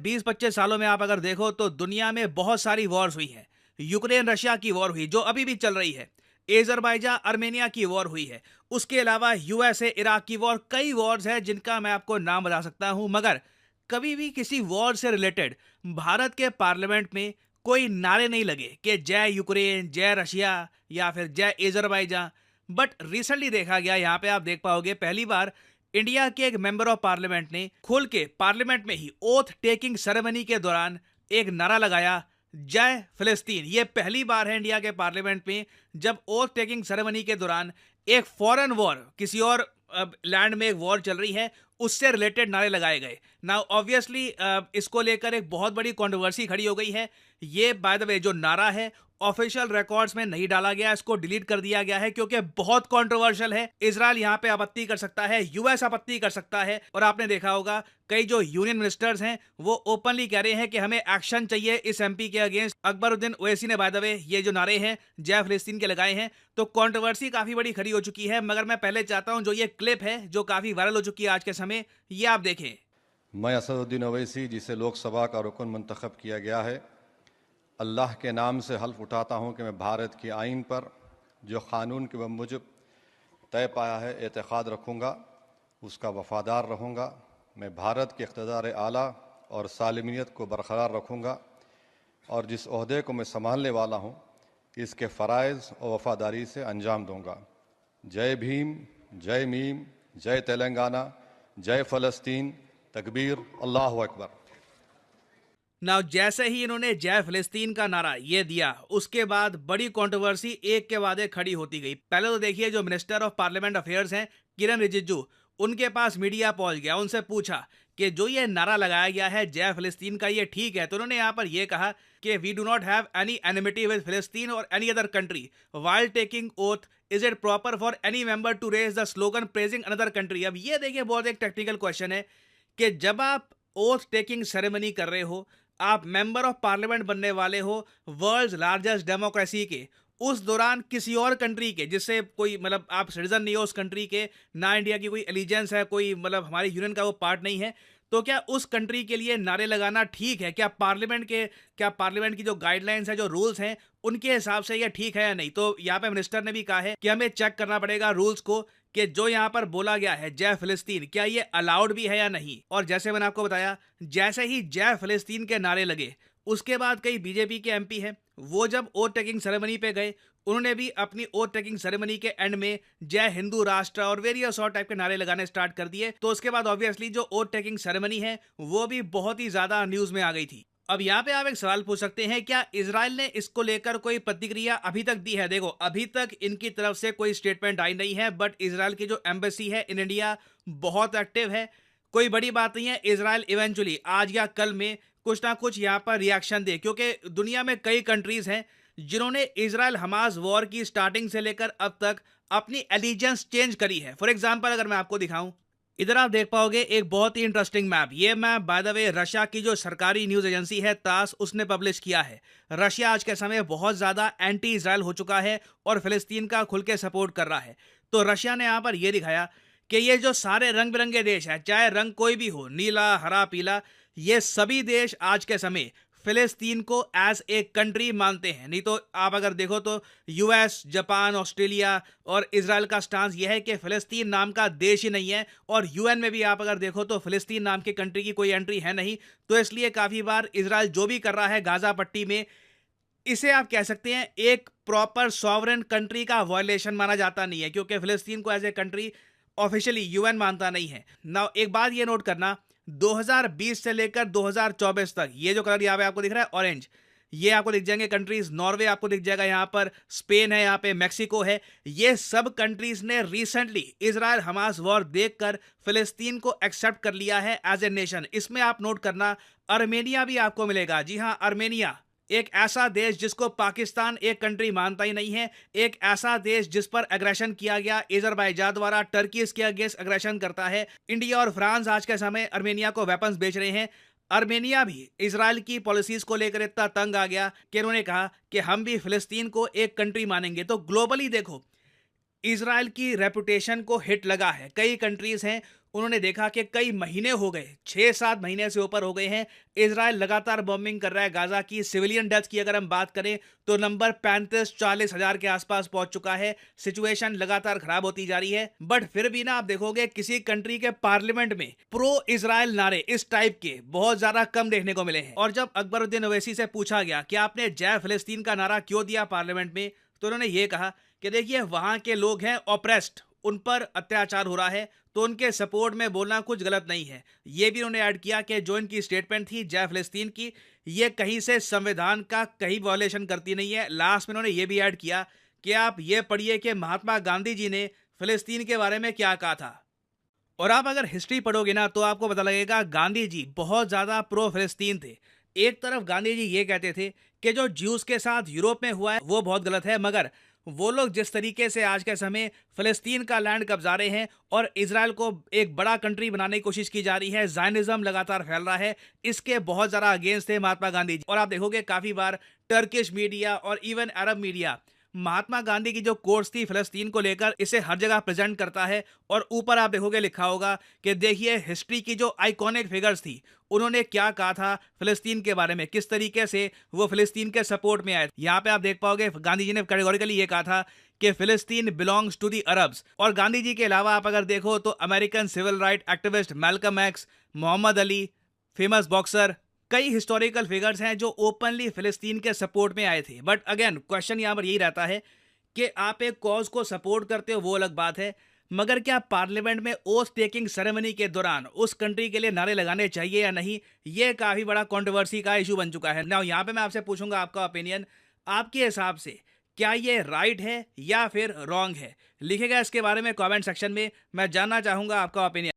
20-25 सालों में आप अगर देखो तो दुनिया में बहुत सारी वॉर्स हुई हैं। यूक्रेन रशिया की वॉर हुई जो अभी भी चल रही है। एजरबाइजान अर्मेनिया की वॉर हुई है। उसके अलावा यूएसए इराक की वॉर, कई वॉर्स हैं जिनका मैं आपको नाम बता सकता हूं। मगर कभी भी किसी वॉर से रिलेटेड भारत के पार्लियामेंट में कोई नारे नहीं लगे कि जय यूक्रेन, जय रशिया या फिर जय एजरबाइजान। बट रिसेंटली देखा गया, यहाँ पे आप देख पाओगे, पहली बार इंडिया के एक मेंबर ऑफ पार्लियामेंट ने खोल के पार्लियामेंट में ही ओथ टेकिंग सेरेमनी के दौरान एक नारा लगाया, जय फिलिस्तीन। ये पहली बार है इंडिया के पार्लियामेंट में जब ओथ टेकिंग सेरेमनी के दौरान एक फॉरेन वॉर, किसी और लैंड में एक वॉर चल रही है, उससे रिलेटेड नारे लगाए गए। नाउ ऑब्वियसली इसको लेकर एक बहुत बड़ी कंट्रोवर्सी खड़ी हो गई है। ये बाय द वे जो नारा है ऑफिशियल रिकॉर्ड्स में नहीं डाला गया, इसको डिलीट कर दिया गया है क्योंकि बहुत कंट्रोवर्शियल है। इजराइल यहाँ पे आपत्ति कर सकता है, यूएस आपत्ति कर सकता है, और आपने देखा होगा कई जो यूनियन मिनिस्टर्स हैं वो ओपनली कह रहे हैं कि हमें एक्शन चाहिए इस एमपी के अगेंस्ट। अकबरुद्दीन ओवैसी ने बाय द वे ये जो नारे हैं जय फिलिस्तीन के लगाए हैं, तो कंट्रोवर्सी काफी बड़ी खड़ी हो चुकी है। मगर मैं पहले चाहता हूं जो ये क्लिप है जो काफी वायरल हो चुकी है आज के समय, ये आप देखें। मैं असदुद्दीन ओवैसी, जिसे लोकसभा का रुकन मंतखब किया गया है, अल्लाह के नाम से हल्फ उठाता हूँ कि मैं भारत के आइन पर जो क़ानून के मुजब तय पाया है एतक़ाद रखूँगा, उसका वफ़ादार रहूँगा। मैं भारत के इक़्तिदार आला और सालमियत को बरकरार रखूँगा और जिस ओहदे को मैं संभालने वाला हूँ इसके फ़राइज़ और वफ़ादारी से अंजाम दूँगा। जय भीम, जय मीम, जय तेलंगाना, जय फ़लस्तीन, तकबीर, अल्लाहु अकबर। नाउ जैसे ही इन्होंने जय फिलिस्तीन का नारा ये दिया, उसके बाद बड़ी कंट्रोवर्सी एक के बाद एक खड़ी होती गई। पहले तो देखिए जो मिनिस्टर ऑफ पार्लियामेंट अफेयर्स हैं किरण रिजिजू, उनके पास मीडिया पहुंच गया, उनसे पूछा कि जो ये नारा लगाया गया है जय फिलिस्तीन का, ये ठीक है? तो उन्होंने यहाँ पर यह कहा कि we do not have any enmity with फिलिस्तीन और any other country while taking oath is it proper for any member to raise the slogan praising another country. अब ये देखिए बहुत एक टेक्निकल क्वेश्चन है कि जब आप ओथ टेकिंग सेरेमनी कर रहे हो, आप मेंबर ऑफ पार्लियामेंट बनने वाले हो वर्ल्ड्स लार्जेस्ट डेमोक्रेसी के, उस दौरान किसी और कंट्री के जिससे कोई मतलब आप सिटीजन नहीं हो उस कंट्री के, ना इंडिया की कोई एलिजेंस है, कोई मतलब हमारे यूनियन का वो पार्ट नहीं है, तो क्या उस कंट्री के लिए नारे लगाना ठीक है? क्या पार्लियामेंट की जो गाइडलाइंस है, जो रूल्स हैं, उनके हिसाब से ये ठीक है या नहीं? तो यहाँ पे मिनिस्टर ने भी कहा है कि हमें चेक करना पड़ेगा रूल्स को कि जो यहाँ पर बोला गया है जय फिलिस्तीन, क्या ये अलाउड भी है या नहीं। और जैसे मैंने आपको बताया, जैसे ही जय फिलिस्तीन के नारे लगे, उसके बाद कई बीजेपी के एमपी हैं, वो जब ओथ टेकिंग सेरेमनी पे गए, उन्होंने भी अपनी ओथ टेकिंग सेरेमनी के एंड में जय हिंदू राष्ट्र और वेरियस और टाइप के नारे लगाने स्टार्ट कर दिए। तो उसके बाद ऑब्वियसली जो ओथ टेकिंग सेरेमनी है वो भी बहुत ही ज्यादा न्यूज में आ गई थी। अब यहाँ पे आप एक सवाल पूछ सकते हैं, क्या इजराइल ने इसको लेकर कोई प्रतिक्रिया अभी तक दी है? देखो अभी तक इनकी तरफ से कोई स्टेटमेंट आई नहीं है, बट इजराइल की जो एम्बेसी है इन इंडिया बहुत एक्टिव है। कोई बड़ी बात नहीं है, इजराइल इवेंचुअली आज या कल में कुछ ना कुछ यहाँ पर रिएक्शन दे, क्योंकि दुनिया में कई कंट्रीज हैं जिन्होंने इजराइल हमास वॉर की स्टार्टिंग से लेकर अब तक अपनी एलिजेंस चेंज करी है। फॉर एग्जाम्पल अगर मैं आपको दिखाऊं, इधर आप देख पाओगे एक बहुत ही इंटरेस्टिंग मैप। ये map by the way Russia की जो सरकारी न्यूज एजेंसी है तास, उसने पब्लिश किया है। रशिया आज के समय बहुत ज्यादा एंटी इजराइल हो चुका है और फिलिस्तीन का खुल के सपोर्ट कर रहा है। तो रशिया ने यहाँ पर यह दिखाया कि ये जो सारे रंग बिरंगे देश हैं, चाहे रंग कोई भी हो, नीला, हरा, पीला, ये सभी देश आज के समय फिलिस्तीन को एज ए कंट्री मानते हैं। नहीं तो आप अगर देखो तो यूएस, जापान, ऑस्ट्रेलिया और इजराइल का स्टांस यह है कि फिलिस्तीन नाम का देश ही नहीं है, और यूएन में भी आप अगर देखो तो फिलिस्तीन नाम की कंट्री की कोई एंट्री है नहीं। तो इसलिए काफ़ी बार इजराइल जो भी कर रहा है गाजा पट्टी में, इसे आप कह सकते हैं एक प्रॉपर सॉवरेन कंट्री का वायलेशन माना जाता नहीं है, क्योंकि फिलिस्तीन को as a country officially UN मानता नहीं है। नाउ एक बात ये नोट करना, 2020 से लेकर 2024 तक ये जो कलर यहाँ पे आपको दिख रहा है ऑरेंज, ये आपको दिख जाएंगे कंट्रीज। नॉर्वे आपको दिख जाएगा, यहाँ पर स्पेन है, यहाँ पे मैक्सिको है। ये सब कंट्रीज ने रिसेंटली इजराइल हमास वॉर देखकर फिलिस्तीन को एक्सेप्ट कर लिया है एज ए नेशन। इसमें आप नोट करना अर्मेनिया भी आपको मिलेगा। जी हाँ, अर्मेनिया एक ऐसा देश जिसको पाकिस्तान एक कंट्री मानता ही नहीं है, एक ऐसा देश जिस पर एग्रेशन किया गया अजरबैजान द्वारा, टर्की इसके अगेंस्ट एग्रेशन करता है। इंडिया और फ्रांस आज के समय अर्मेनिया को वेपन्स बेच रहे हैं। अर्मेनिया भी इजराइल की पॉलिसीज को लेकर इतना तंग आ गया कि उन्होंने कहा कि हम भी फिलिस्तीन को एक कंट्री मानेंगे। तो ग्लोबली देखो, इजराइल की रेपुटेशन को हिट लगा है। कई कंट्रीज हैं, उन्होंने देखा कि कई महीने हो गए, 6-7 महीने से ऊपर हो गए हैं, इजराइल लगातार बॉम्बिंग कर रहा है गाजा की। सिविलियन डेथ की अगर हम बात करें तो नंबर 35-40 हजार के आसपास पहुंच चुका है। सिचुएशन लगातार खराब होती जा रही है। बट फिर भी ना, आप देखोगे किसी कंट्री के पार्लियामेंट में प्रो इजराइल नारे इस टाइप के बहुत ज्यादा कम देखने को मिले हैं। और जब अकबरुद्दीन ओवैसी से पूछा गया कि आपने जय फिलिस्तीन का नारा क्यों दिया पार्लियामेंट में, तो उन्होंने ये कहा कि देखिए, वहां के लोग हैं ऑप्रेस्ड, उन पर अत्याचार हो रहा है, तो उनके सपोर्ट में बोलना कुछ गलत नहीं है। ये भी उन्होंने ऐड किया कि जो इनकी स्टेटमेंट थी जय फिलिस्तीन की, ये कहीं से संविधान का कहीं वॉयलेशन करती नहीं है। लास्ट में उन्होंने ये भी ऐड किया कि आप ये पढ़िए कि महात्मा गांधी जी ने फिलिस्तीन के बारे में क्या कहा था। और आप अगर हिस्ट्री पढ़ोगे ना, तो आपको पता लगेगा गांधी जी बहुत ज़्यादा प्रो फिलिस्तीन थे। एक तरफ गांधी जी ये कहते थे कि जो ज्यूज के साथ यूरोप में हुआ है वो बहुत गलत है, मगर वो लोग जिस तरीके से आज के समय फिलिस्तीन का लैंड कब्जा रहे हैं और इजराइल को एक बड़ा कंट्री बनाने की कोशिश की जा रही है, जायनिज्म लगातार फैल रहा है, इसके बहुत ज़्यादा अगेंस्ट थे महात्मा गांधी जी। और आप देखोगे काफ़ी बार टर्किश मीडिया और इवन अरब मीडिया महात्मा गांधी की जो कोर्स थी फिलिस्तीन को लेकर, इसे हर जगह प्रेजेंट करता है। और ऊपर आप देखोगे लिखा होगा कि देखिए हिस्ट्री की जो आइकॉनिक फिगर्स थी, उन्होंने क्या कहा था फिलिस्तीन के बारे में, किस तरीके से वो फिलिस्तीन के सपोर्ट में आए। यहाँ पे आप देख पाओगे गांधी जी ने कैटेगोरिकली ये कहा था कि फिलिस्तीन बिलोंग्स टू दी अरब्स। और गांधी जी के अलावा आप अगर देखो तो American civil right activist Malcolm X, Muhammad Ali, famous boxer, कई हिस्टोरिकल फिगर्स हैं जो ओपनली फिलिस्तीन के सपोर्ट में आए थे। बट अगेन क्वेश्चन यहाँ पर यही रहता है कि आप एक कॉज को सपोर्ट करते हो वो अलग बात है, मगर क्या पार्लियामेंट में ओथ टेकिंग सेरेमनी के दौरान उस कंट्री के लिए नारे लगाने चाहिए या नहीं, ये काफ़ी बड़ा कंट्रोवर्सी का इशू बन चुका है। नाउ यहाँ पे मैं आपसे पूछूंगा आपका ओपिनियन, आपके हिसाब से क्या ये राइट है या फिर रॉन्ग है? लिखेगा इसके बारे में कमेंट सेक्शन में, मैं जानना चाहूंगा आपका ओपिनियन।